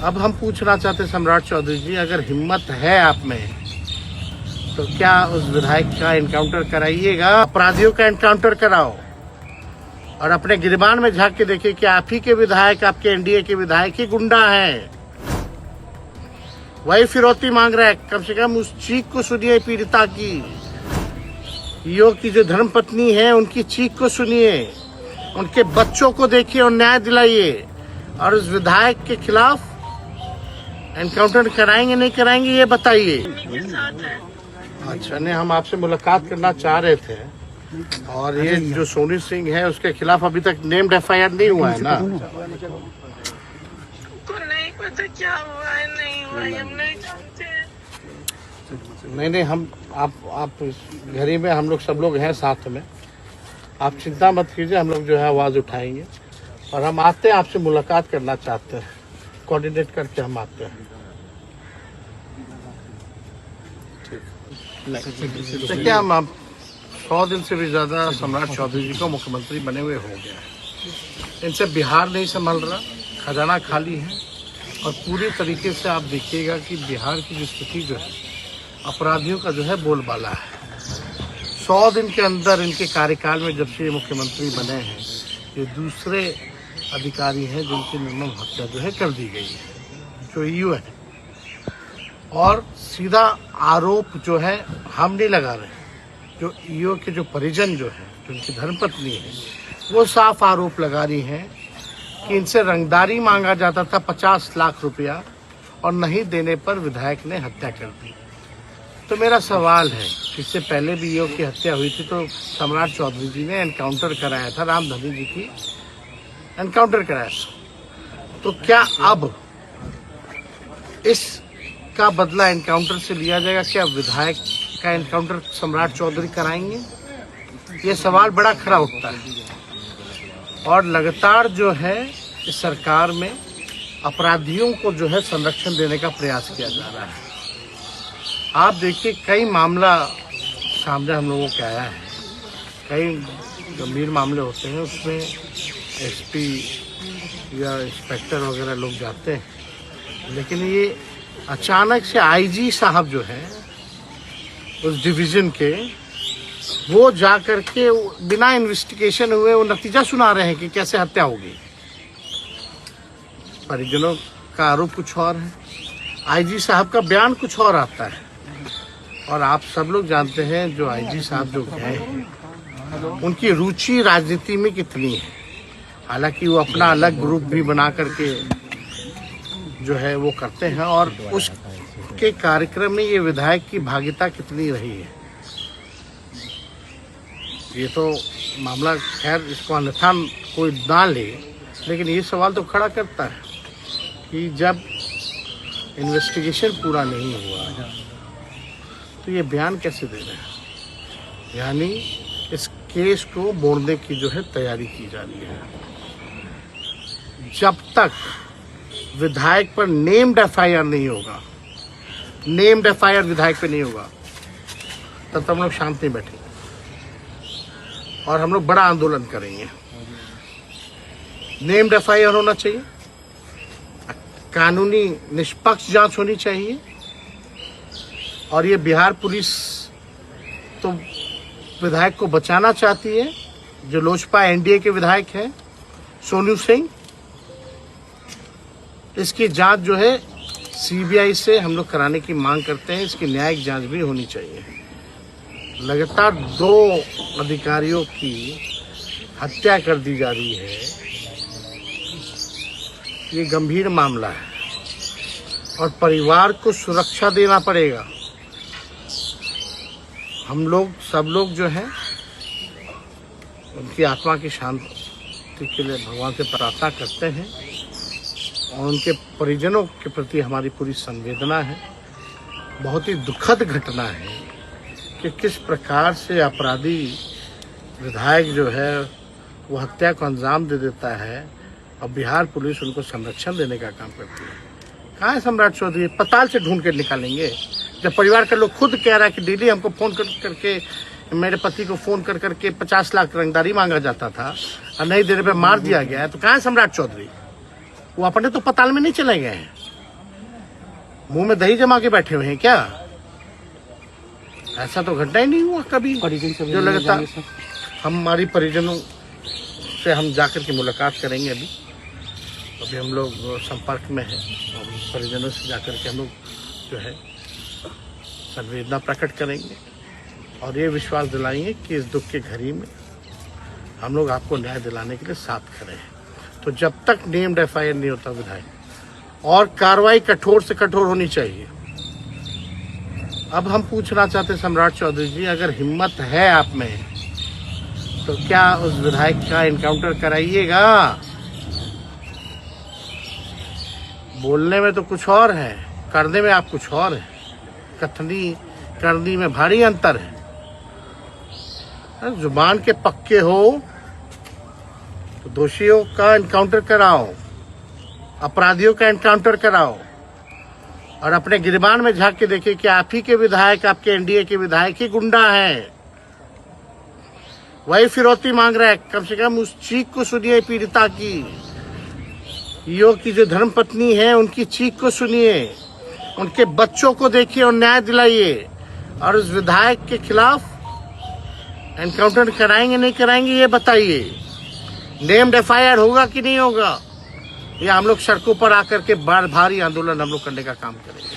अब हम पूछना चाहते सम्राट चौधरी जी, अगर हिम्मत है आप में तो क्या उस विधायक का एनकाउंटर कराइएगा, अपराधियों का एनकाउंटर कराओ और अपने गिरबान में झांक के देखिए कि आप ही के विधायक, आपके एनडीए के विधायक ही गुंडा हैं, वही फिरौती मांग रहा है। कम से कम उस चीख को सुनिए पीड़िता की, ईओ की जो धर्मपत्नी है उनकी चीख को सुनिए, उनके बच्चों को देखिए और न्याय दिलाइए। और उस विधायक के खिलाफ एनकाउंटर कराएंगे नहीं कराएंगे ये बताइए। अच्छा, नहीं, हम आपसे मुलाकात करना चाह रहे थे और ये जो सोनू सिंह है उसके खिलाफ अभी तक नेम्ड एफआईआर नहीं हुआ है ना? को नहीं पता क्या हुआ है नहीं हुआ है, हम नहीं जानते। नहीं, हम आप घर ही में हम लोग सब लोग हैं साथ में, आप चिंता मत कीजिए, हम लोग जो है आवाज उठाएंगे और हम आते हैं, आपसे मुलाकात करना चाहते हैं, कोऑर्डिनेट करके हम आते हैं। देखिए, हम 100 दिन से भी ज्यादा सम्राट चौधरी जी को मुख्यमंत्री बने हुए हो गया है। इनसे बिहार नहीं संभल रहा, खजाना खाली है और पूरी तरीके से आप देखिएगा कि बिहार की जो स्थिति जो है, अपराधियों का जो है बोलबाला है। 100 दिन के अंदर इनके कार्यकाल में जब से ये मुख्यमंत्री बने हैं, ये दूसरे अधिकारी हैं जिनकी निर्मम हत्या जो है कर दी गई है, जो ईओ है। और सीधा आरोप जो है हम नहीं लगा रहे, जो ईओ के जो परिजन जो है, जो उनकी धर्मपत्नी है, वो साफ आरोप लगा रही हैं कि इनसे रंगदारी मांगा जाता था 50 लाख रुपया और नहीं देने पर विधायक ने हत्या कर दी। तो मेरा सवाल है, इससे पहले भी ईओ की हत्या हुई थी तो सम्राट चौधरी जी ने एनकाउंटर कराया था, रामधनी जी की एनकाउंटर कराया था। तो क्या अब इसका बदला एनकाउंटर से लिया जाएगा? क्या विधायक का एनकाउंटर सम्राट चौधरी कराएंगे? ये सवाल बड़ा खड़ा उठता है। और लगातार जो है इस सरकार में अपराधियों को जो है संरक्षण देने का प्रयास किया जा रहा है। आप देखिए, कई मामला सामने हम लोगों के आया है, कई गंभीर मामले होते हैं, उसमें एसपी या इंस्पेक्टर वगैरह लोग जाते हैं, लेकिन ये अचानक से आईजी साहब जो है उस डिवीजन के, वो जा करके बिना इन्वेस्टिगेशन हुए वो नतीजा सुना रहे हैं कि कैसे हत्या होगी। परिजनों का आरोप कुछ और है, आईजी साहब का बयान कुछ और आता है। और आप सब लोग जानते हैं जो आईजी साहब जो गए हैं, उनकी रुचि राजनीति में कितनी है। हालांकि वो अपना अलग ग्रुप भी बना करके जो है वो करते हैं और उसके कार्यक्रम में ये विधायक की भागीदारी कितनी रही है, ये तो मामला, खैर इसको अन्यथा कोई ना ले, लेकिन ये सवाल तो खड़ा करता है कि जब इन्वेस्टिगेशन पूरा नहीं हुआ तो ये बयान कैसे दे रहे हैं? यानी इस केस को मोड़ने की जो है तैयारी की जा रही है। जब तक विधायक पर नेम्ड एफआईआर नहीं होगा, नेम्ड एफआईआर विधायक पे नहीं होगा, तब तक हम लोग शांत नहीं बैठेंगे और हम लोग बड़ा आंदोलन करेंगे। नेम्ड एफआईआर होना चाहिए, कानूनी निष्पक्ष जांच होनी चाहिए। और ये बिहार पुलिस तो विधायक को बचाना चाहती है, जो लोजपा एनडीए के विधायक हैं सोनू सिंह। इसकी जांच जो है सीबीआई से हम लोग कराने की मांग करते हैं, इसकी न्यायिक जांच भी होनी चाहिए। लगातार 2 अधिकारियों की हत्या कर दी जा रही है, ये गंभीर मामला है और परिवार को सुरक्षा देना पड़ेगा। हम लोग सब लोग जो हैं उनकी आत्मा की शांति के लिए भगवान से प्रार्थना करते हैं और उनके परिजनों के प्रति हमारी पूरी संवेदना है। बहुत ही दुखद घटना है कि किस प्रकार से अपराधी विधायक जो है वो हत्या को अंजाम दे देता है और बिहार पुलिस उनको संरक्षण देने का काम करती है। कहाँ है सम्राट चौधरी? पताल से ढूंढ के निकालेंगे। जब परिवार के लोग खुद कह रहा है कि डेली हमको फोन करके, मेरे पति को फोन करके 50 लाख रंगदारी मांगा जाता था और नहीं देने पे मार दिया गया है, तो कहाँ है सम्राट चौधरी? वो अपने तो पताल में नहीं चले गए हैं। मुंह में दही जमा के बैठे हुए हैं क्या? ऐसा तो घटना ही नहीं हुआ कभी। परिजन से जो लगातार हमारी परिजनों से हम जाकर के मुलाकात करेंगे। अभी हम लोग संपर्क में हैं और परिजनों से जाकर के हम लोग जो है संवेदना प्रकट करेंगे और ये विश्वास दिलाएंगे कि इस दुख की घड़ी में हम लोग आपको न्याय दिलाने के लिए साथ खड़े हैं। तो जब तक नेम्ड एफआईआर नहीं होता विधायक, और कार्रवाई कठोर से कठोर होनी चाहिए। अब हम पूछना चाहते हैं सम्राट चौधरी जी, अगर हिम्मत है आप में तो क्या उस विधायक का एनकाउंटर कराइएगा? बोलने में तो कुछ और है, करने में आप कुछ और है। कथनी करनी में भारी अंतर है। जुबान के पक्के हो तो दोषियों का एनकाउंटर कराओ, अपराधियों का एनकाउंटर कराओ और अपने गिरबान में झांक के देखिए कि आप ही के विधायक, आपके एनडीए के विधायक ही गुंडा हैं। वही फिरौती मांग रहा है। कम से कम उस चीख को सुनिए पीड़िता की, योग की जो धर्मपत्नी है उनकी चीख को सुनिए, उनके बच्चों को देखिए और न्याय दिलाइए। और उस विधायक के खिलाफ एनकाउंटर कराएंगे नहीं कराएंगे ये बताइए। नेम्ड एफआईआर होगा कि नहीं होगा, या हम लोग सड़कों पर आकर के भारी आंदोलन हम लोग करने का काम करेंगे।